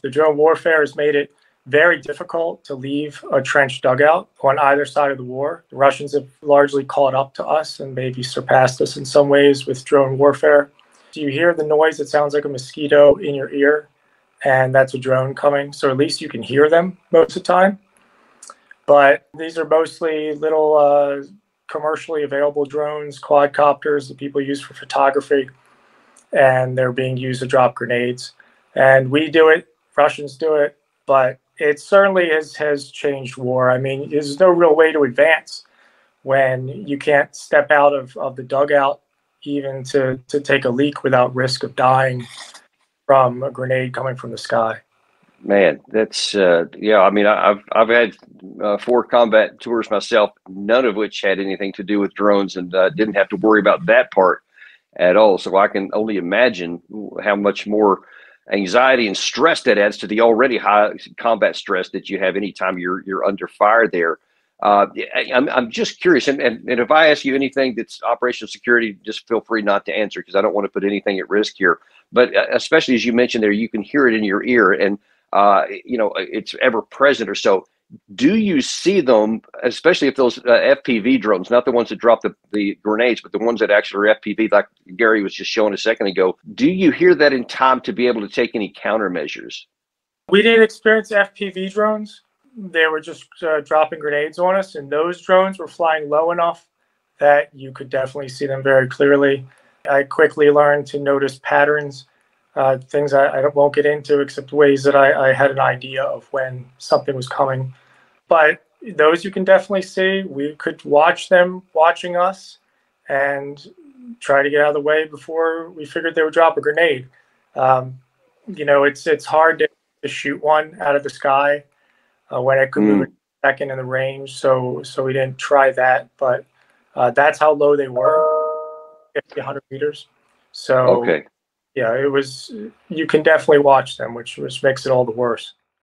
The drone warfare has made it very difficult to leave a trench dugout on either side of the war. The Russians have largely caught up to us and maybe surpassed us in some ways with drone warfare. Do you hear the noise? It sounds like a mosquito in your ear, and that's a drone coming. So at least you can hear them most of the time. But these are mostly little commercially available drones, quadcopters that people use for photography, and they're being used to drop grenades. And we do it, Russians do it, but it certainly has changed war. I mean, there's no real way to advance when you can't step out of the dugout even to take a leak without risk of dying from a grenade coming from the sky. Man, that's yeah. I mean, I've had 4 combat tours myself, none of which had anything to do with drones, and didn't have to worry about that part at all. So I can only imagine how much more anxiety and stress that adds to the already high combat stress that you have anytime you're under fire there. I'm just curious, and if I ask you anything that's operational security, just feel free not to answer because I don't want to put anything at risk here. But especially as you mentioned there, you can hear it in your ear, and it's ever present or so. Do you see them, especially if those FPV drones, not the ones that drop the grenades, but the ones that actually are FPV, like Gary was just showing a second ago? Do you hear that in time to be able to take any countermeasures? We didn't experience FPV drones. They were just dropping grenades on us, and those drones were flying low enough that you could definitely see them very clearly. I quickly learned to notice patterns, things I won't get into, except ways that I had an idea of when something was coming. But those you can definitely see. We could watch them watching us and try to get out of the way before we figured they would drop a grenade. It's hard to shoot one out of the sky when it could move a second in the range. So we didn't try that, but that's how low they were, 50, 100 meters. So okay. Yeah, you can definitely watch them, which makes it all the worse.